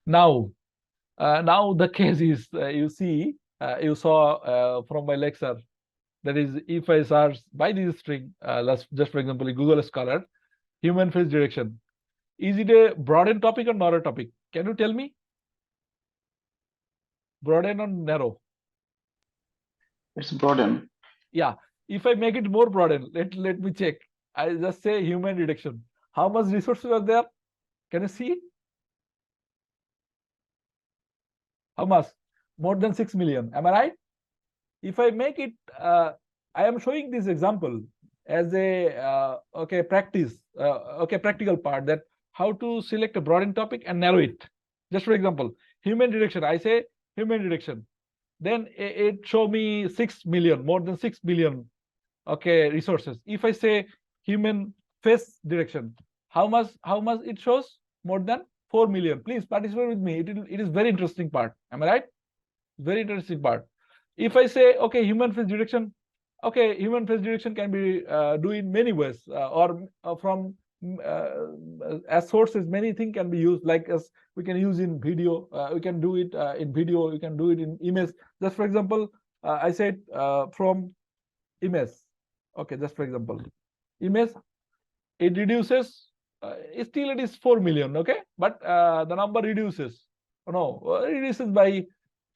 Now, now the case is you saw from my lecture, that is, if I search by this string, let's just for example Google Scholar, human face direction, is it a broadened topic or narrow topic? Can you tell me? Broaden or narrow? It's broaden. Yeah. If I make it more broaden, let me check. I just say human reduction. How much resources are there? Can you see? How much? More than 6 million. Am I right? If I make it, I am showing this example as a okay practice, okay practical part, that how to select a broadened topic and narrow it. Just for example, human reduction. I say human reduction. Then it show me 6 million, more than 6 billion, okay, resources. If I say human face direction, how much it shows? More than 4 million. Please participate with me. It is very interesting part. Am I right? Very interesting part. If I say okay, human face direction, okay, human face direction can be do in many ways, or from as sources, many things can be used, like as we can use in video, we can do it in video, we can do it in image. Just for example, I said from image, okay, just for example image, it reduces, still it is 4 million, okay, but the number reduces, no, reduces by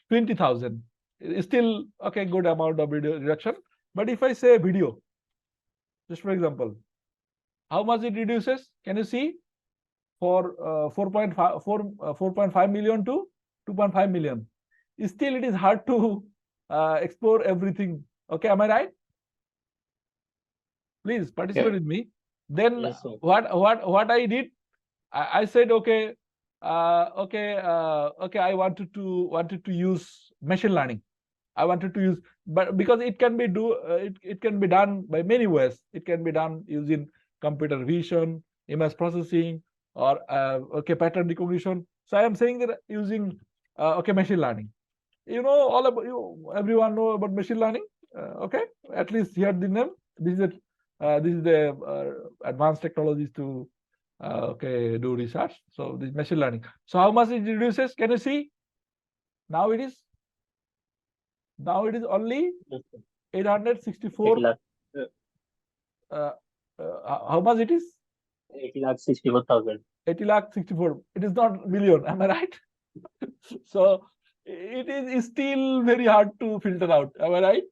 20,000. It's still okay, good amount of video reduction. But if I say video, just for example, how much it reduces? Can you see? For 4.5 million to 2.5 million. Still, it is hard to explore everything. Okay, am I right? Please participate with me. Then Yes, sir. what I did? I said okay, okay. I wanted to use machine learning. I wanted to use, but because it can be it can be done by many ways. It can be done using computer vision, image processing, or okay, pattern recognition. So I am saying that using okay, machine learning. You know all about you. Everyone know about machine learning. Okay, at least hear the name. This is the advanced technologies to okay, do research. So this machine learning. So how much it reduces? Can you see? Now it is only Yes, sir. 864. 8 lakh, How much it is? 8,64,000. 80 lakh 64. It is not million. Am I right? So it is still very hard to filter out. Am I right?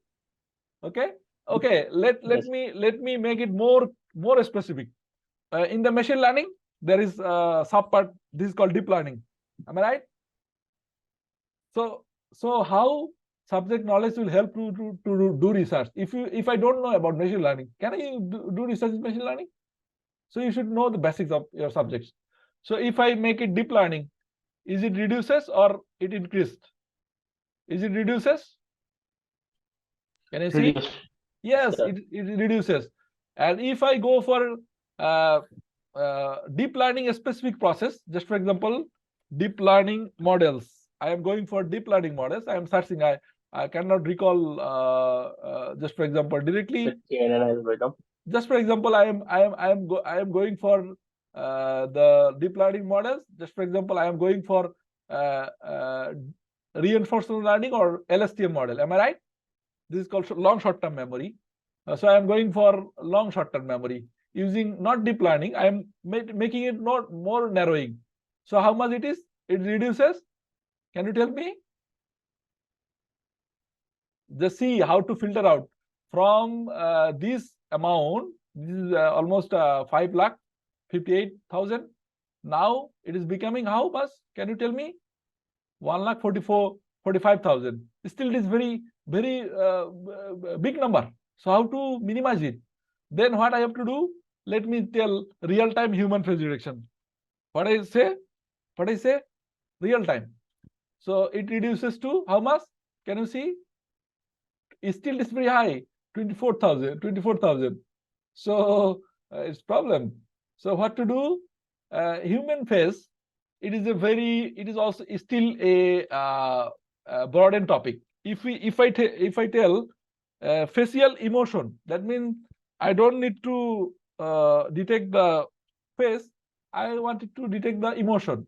Okay. Okay. Let Yes. me make it more specific. In the machine learning, there is a sub part. This is called deep learning. Am I right? So how subject knowledge will help you to do research? If I don't know about machine learning, can I do research in machine learning? So you should know the basics of your subjects. So if I make it deep learning, is it reduces or it increased? Is it reduces? Can you see? Reduced. Yes, Sir. it reduces. And if I go for deep learning a specific process, just for example, deep learning models. I am going for deep learning models. I am searching. I cannot recall. Just for example, directly. The chain algorithm. Just for example, I am going for the deep learning models. Just for example, I am going for reinforcement learning or LSTM model. Am I right? This is called long short-term memory. So I am going for long short-term memory using not deep learning. I am making it not more narrowing. So how much it is? It reduces. Can you tell me? Just see how to filter out from this amount. This is almost 5 lakh 58,000. Now it is becoming how much? Can you tell me? 1 lakh 45,000. Still, it is very big number. So how to minimize it? Then what I have to do? Let me tell real-time human face detection. What I say? Real time. So it reduces to how much? Can you see? It still is very high, 24,000. So it's problem. So what to do? Human face. It is also still a broadened topic. If I tell facial emotion, that means I don't need to detect the face. I wanted to detect the emotion.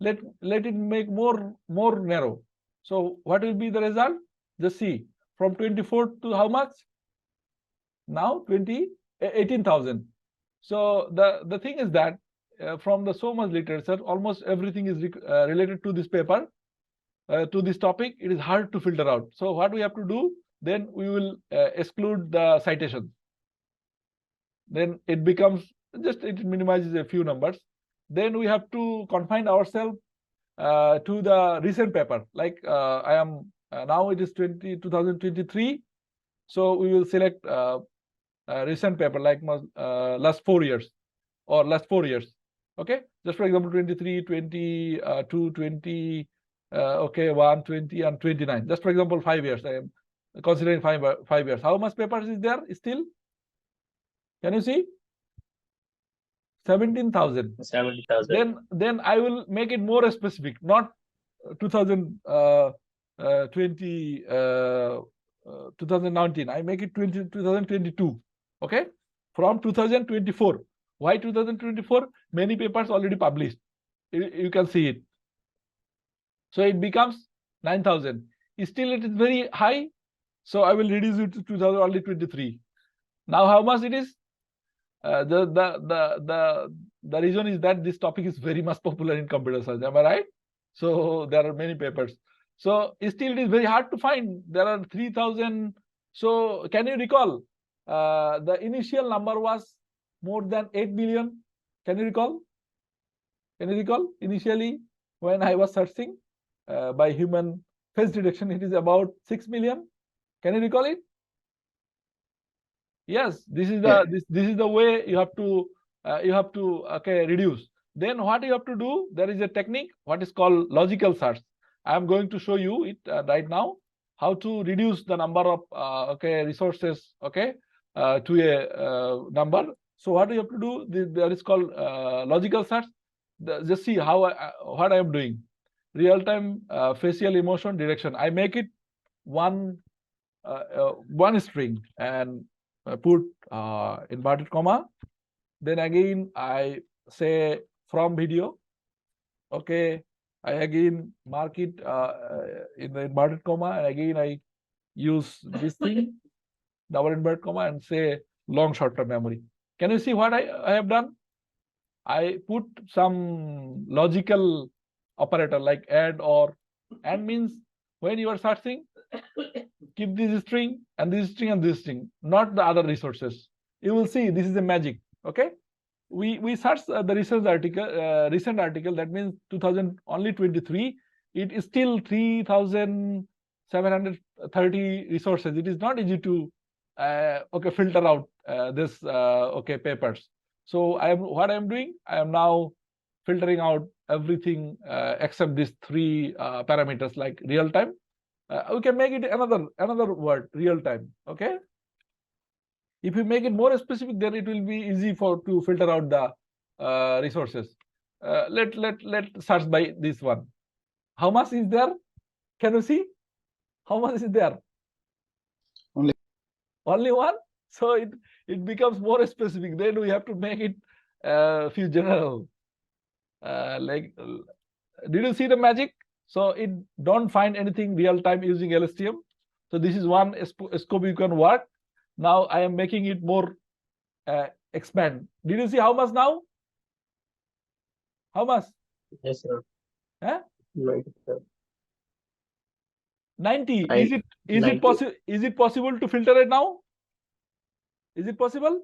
Let it make more narrow. So what will be the result? Just see, from 24 to how much? Now 18,000. So the thing is that from the so much literature, almost everything is related to this paper, to this topic. It is hard to filter out. So what we have to do, then we will exclude the citations. Then it becomes just, it minimizes a few numbers. Then we have to confine ourselves to the recent paper. Like I am now it is 2023. So we will select recent paper, like last 4 years or last 4 years. Okay, just for example, 23, 22, 20, okay, 1, 20, and 29. Just for example, 5 years. I am considering 5 years. How much papers is there still? Can you see? 17,000. 70,000. Then I will make it more specific, not 2019. I make it 2022. Okay, from 2024. Why 2024? Many papers already published. You can see it. So it becomes 9,000. Still, it is very high. So I will reduce it to 2023. Now, how much it is? The reason is that this topic is very much popular in computer science. Am I right? So there are many papers. So still, it is very hard to find. There are 3,000. So can you recall? The initial number was more than 8 million. Can you recall? Can you recall? Initially, when I was searching by human face detection, it is about 6 million. Can you recall it? Yes, this is the this is the way you have to okay, reduce. Then what you have to do? There is a technique what is called logical search. I am going to show you it right now, how to reduce the number of okay, resources, okay, to a number. So what you have to do? There is called logical search. Just see how what I am doing. Real time facial emotion detection. I make it one string and put inverted comma. Then again I say from video. Okay, I again mark it in the inverted comma, and again I use this thing, double inverted comma, and say long short-term memory. Can you see what I have done? I put some logical operator like add or and means when you are searching, keep this string and this string and this string, not the other resources. You will see this is a magic. Okay, we search the recent article. That means 2023. It is still 3,730 resources. It is not easy to okay, filter out this okay, papers. So what I am doing, I am now filtering out everything except these 3 parameters, like real time. We can make it another word, real time. Okay, if you make it more specific, then it will be easy to filter out the resources. Let search by this one. How much is there? Can you see how much is there? Only one. So it becomes more specific. Then we have to make it few general. Like, did you see the magic? So it don't find anything real time using LSTM. So this is one scope you can work. Now I am making it more expand. Did you see how much now? How much? Yes, sir. Huh? Right, sir. 90. I- Is 90. it possible? Is it possible to filter it now? Is it possible?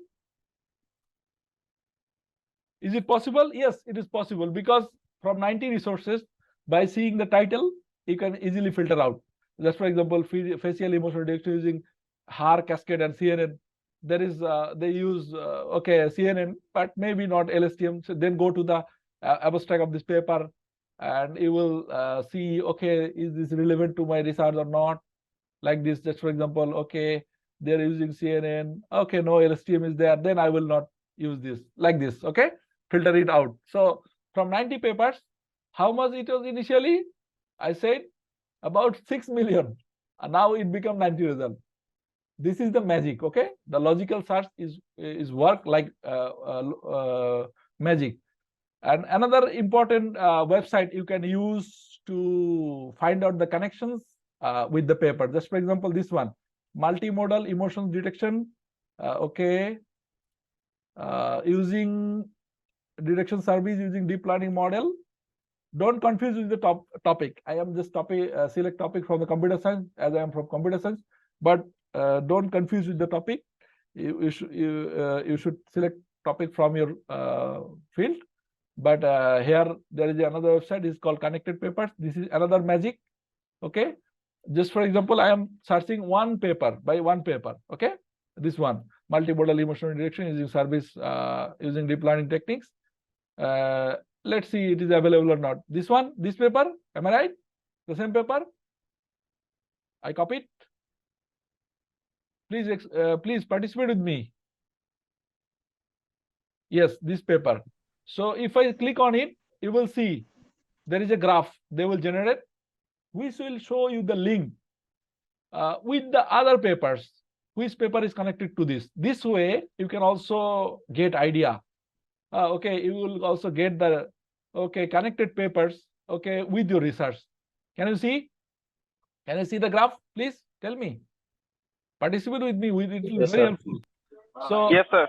Is it possible? Yes, it is possible, because from 90 resources, by seeing the title, you can easily filter out. Just for example, facial emotional detection using HAR, Cascade, and CNN. There is they use okay, CNN, but maybe not LSTM. So then go to the abstract of this paper, and you will see, okay, is this relevant to my research or not? Like this, just for example, okay, they're using CNN. Okay, no, LSTM is there. Then I will not use this. Like this. Okay, filter it out. So from 90 papers, how much it was initially? I said about 6 million. And now it become 90 results. This is the magic. Okay, the logical search is work like magic. And another important website you can use to find out the connections with the paper. Just for example, this one, multimodal emotions detection. Okay, using detection service using deep learning model. Don't confuse with the topic. I am just select topic from the computer science, as I am from computer science, but don't confuse with the topic. You should select topic from your field. But here there is another website is called Connected Papers. This is another magic. Okay, just for example, I am searching one paper by one paper. Okay, this one, multimodal emotional detection using service using deep learning techniques. Let's see it is available or not. This one, this paper, am I right? The same paper. I copy it. Please participate with me. Yes, this paper. So if I click on it, you will see there is a graph they will generate, which will show you the link with the other papers. Which paper is connected to this? This way, you can also get idea. Okay, you will also get the connected papers. Okay, with your research. Can you see? Can you see the graph? Please tell me. Participate with me. It will be Yes, very sir. helpful. So Yes, sir.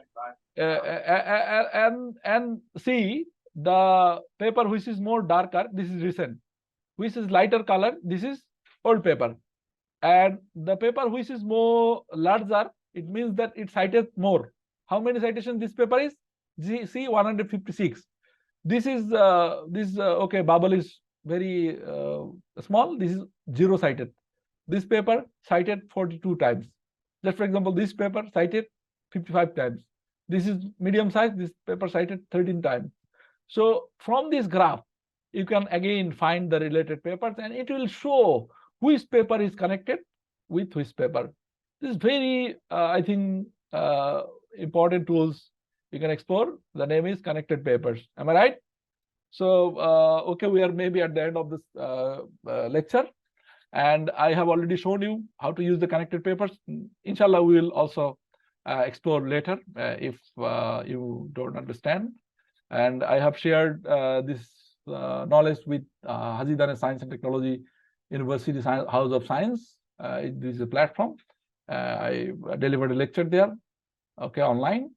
and see the paper which is more darker, this is recent. Which is lighter color, this is old paper. And the paper which is more larger, it means that it cited more. How many citations this paper is? See 156. This is okay, bubble is very small. This is 0 cited. This paper cited 42 times. Just for example, this paper cited 55 times. This is medium size. This paper cited 13 times. So from this graph, you can again find the related papers, and it will show which paper is connected with which paper. This is very, I think, important tools you can explore. The name is Connected Papers. Am I right? So, okay, we are maybe at the end of this lecture, and I have already shown you how to use the connected papers. Inshallah, we will also explore later if you don't understand. And I have shared this knowledge with Hazidane Science and Technology University House of Science. This is a platform. I delivered a lecture there, okay, online.